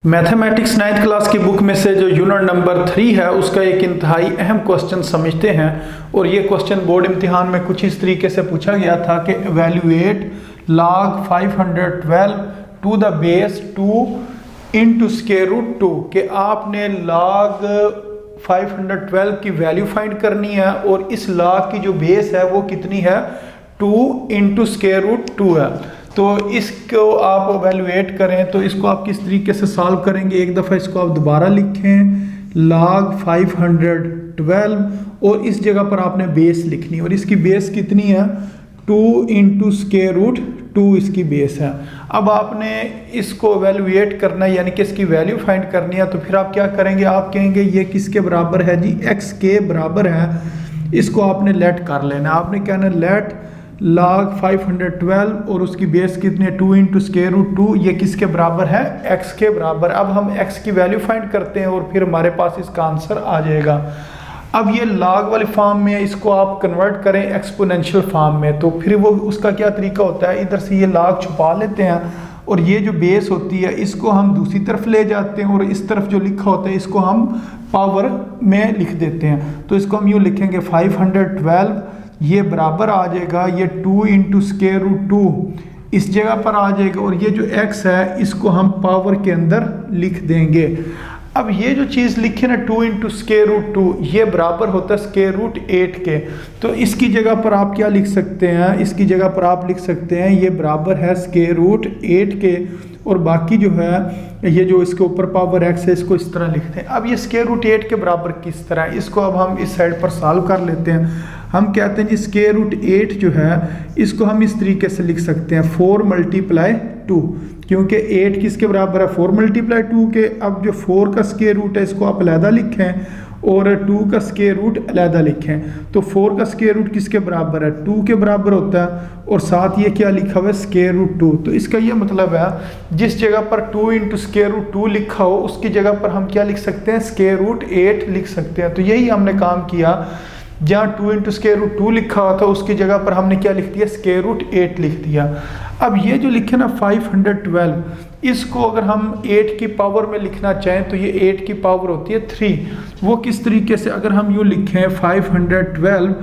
Mathematics 9th class की book में से जो यूनिट नंबर 3 है उसका एक इंतहाई अहम क्वेश्चन समझते हैं। और ये क्वेश्चन बोर्ड इम्तिहान में कुछ इस तरीके से पूछा गया था कि evaluate log 512 to the base 2 into square root 2 कि आपने log 512 की वैल्यू फाइंड करनी है और इस log की जो बेस है वो कितनी है 2 इंटू स्क्वायर रूट 2 है। तो इसको आप एवेल्युएट करें तो इसको आप किस तरीके से सॉल्व करेंगे। एक दफ़ा इसको आप दोबारा लिखें log 512 और इस जगह पर आपने बेस लिखनी और इसकी बेस कितनी है 2 इंटू स्क्वायर रूट 2 इसकी बेस है। अब आपने इसको एवेल्युएट करना है यानी कि इसकी वैल्यू फाइंड करनी है। तो फिर आप क्या करेंगे, आप कहेंगे ये किसके बराबर है जी, x के बराबर है। इसको आपने लेट कर लेना, आपने कहना लेट log 512 और उसकी बेस कितनी है 2 इंटू स्क्वायर रूट 2, ये किसके बराबर है x के बराबर। अब हम x की वैल्यू फाइंड करते हैं और फिर हमारे पास इसका आंसर आ जाएगा। अब ये log वाली फॉर्म में इसको आप कन्वर्ट करें एक्सपोनेंशियल फॉर्म में, तो फिर वो उसका क्या तरीका होता है, इधर से ये log छुपा लेते हैं और ये जो बेस होती है इसको हम दूसरी तरफ ले जाते हैं और इस तरफ जो लिखा होता है इसको हम पावर में लिख देते हैं। तो इसको हम यूँ लिखेंगे 512 ये बराबर आ जाएगा ये 2 इंटू स्क्वायर रूट 2 इस जगह पर आ जाएगा और ये जो x है इसको हम पावर के अंदर लिख देंगे। अब ये जो चीज़ लिखी ना 2 इंटू स्क्वायर रूट 2 ये बराबर होता है स्क्वायर रूट 8 के। तो इसकी जगह पर आप क्या लिख सकते हैं, इसकी जगह पर आप लिख सकते हैं ये बराबर है स्क्वायर रूट 8 के और बाकी जो है ये जो इसके ऊपर पावर x है इसको इस तरह लिखते हैं। अब ये स्क्वायर रूट 8 के बराबर किस तरह, इसको अब हम इस साइड पर सॉल्व कर लेते हैं। हम कहते हैं जी स्क्वायर रूट 8 जो है इसको हम इस तरीके से लिख सकते हैं 4 मल्टीप्लाई 2, क्योंकि 8 किसके बराबर है 4 मल्टीप्लाई 2 के। अब जो 4 का स्क्वायर रूट है इसको आप अलहदा लिखें और 2 का स्क्वायर रूट अलहदा लिखें। तो 4 का स्क्वायर रूट किसके बराबर है 2 के बराबर होता है और साथ ये क्या लिखा हुआ है स्क्वायर रूट 2। तो इसका ये मतलब है जिस जगह पर 2 इंटू स्क्वायर रूट 2 लिखा हो उसकी जगह पर हम क्या लिख सकते हैं स्क्वायर रूट 8 लिख सकते हैं। तो यही हमने काम किया, जहाँ 2 इंटू स्क्वायर रूट 2 लिखा हुआ था उसकी जगह पर हमने क्या लिख दिया स्क्वायर रूट 8 लिख दिया। अब ये जो लिखे ना 512 इसको अगर हम 8 की पावर में लिखना चाहें तो ये 8 की पावर होती है 3। वो किस तरीके से, अगर हम यूँ लिखें 512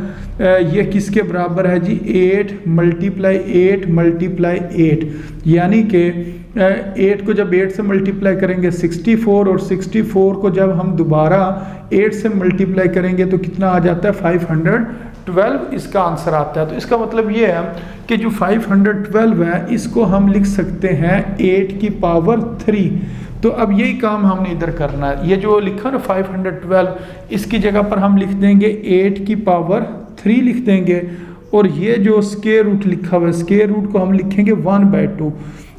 ये किसके बराबर है जी 8 मल्टीप्लाई 8 मल्टीप्लाई 8, यानी कि 8 को जब 8 से मल्टीप्लाई करेंगे 64 और 64 को जब हम दोबारा 8 से मल्टीप्लाई करेंगे तो कितना आ जाता है 512 इसका आंसर आता है। तो इसका मतलब ये है कि जो 512 है इसको हम लिख सकते हैं 8 की पावर 3। तो अब यही काम हमने इधर करना है, ये जो लिखा ना 512 इसकी जगह पर हम लिख देंगे 8 की पावर 3 लिख देंगे और ये जो स्क्वायर रूट लिखा हुआ है स्क्वायर रूट को हम लिखेंगे 1/2।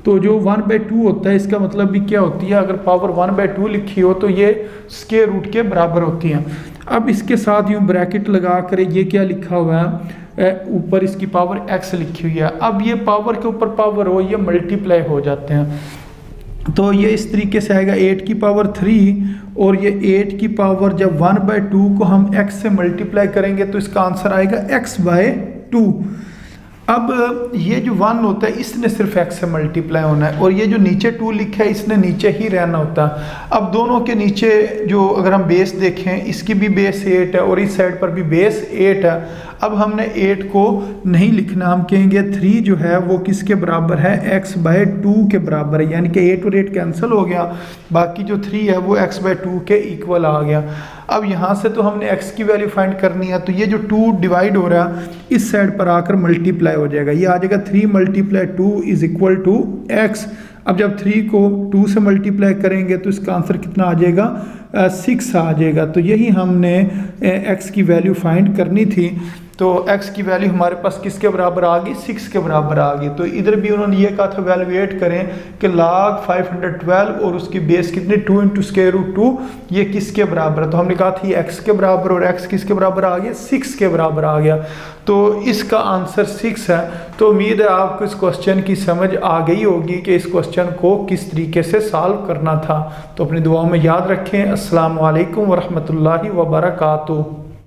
तो जो 1/2 होता है इसका मतलब भी क्या होती है, अगर पावर 1/2 लिखी हो तो ये स्क्वायर रूट के बराबर होती है। अब इसके साथ यूँ ब्रैकेट लगा कर ये क्या लिखा हुआ है ऊपर इसकी पावर x लिखी हुई है। अब ये पावर के ऊपर पावर हो ये मल्टीप्लाई हो जाते हैं, तो ये इस तरीके से आएगा 8 की पावर 3 और ये 8 की पावर जब 1/2 को हम x से मल्टीप्लाई करेंगे तो इसका आंसर आएगा x/2। अब ये जो 1 होता है इसने सिर्फ x से मल्टीप्लाई होना है और ये जो नीचे 2 लिखा है इसने नीचे ही रहना होता है। अब दोनों के नीचे जो अगर हम बेस देखें इसकी भी बेस 8 है और इस साइड पर भी बेस 8 है। अब हमने 8 को नहीं लिखना, हम कहेंगे 3 जो है वो किसके बराबर है x/2 के बराबर है, यानी कि 8 और 8 कैंसिल हो गया, बाकी जो 3 है वो x/2 के इक्वल आ गया। अब यहाँ से तो हमने x की वैल्यू फाइंड करनी है, तो ये जो 2 डिवाइड हो रहा है इस साइड पर आकर मल्टीप्लाई हो जाएगा, ये आ जाएगा 3 multiply 2 is equal to x। अब जब 3 को 2 से मल्टीप्लाई करेंगे तो इसका आंसर कितना आ जाएगा 6 आ जाएगा। तो यही हमने x की वैल्यू फाइंड करनी थी। तो x की वैल्यू हमारे पास किसके बराबर आ गई 6 के बराबर आ गई। तो इधर भी उन्होंने ये कहा था वैल्यूएट करें कि log 512 और उसकी बेस कितनी 2 इंटू स्क्वायर रूट 2 ये किसके बराबर है। तो हमने कहा था ये x के बराबर और x किसके बराबर आ गया 6 के बराबर आ गया। तो इसका आंसर 6 है। तो उम्मीद है आपको इस क्वेश्चन की समझ आ गई होगी कि इस क्वेश्चन को किस तरीके से सॉल्व करना था। तो अपनी दुआओं में याद रखें। अस्सलाम वालेकुम वरहमतुल्लाहि वबरकातुहू।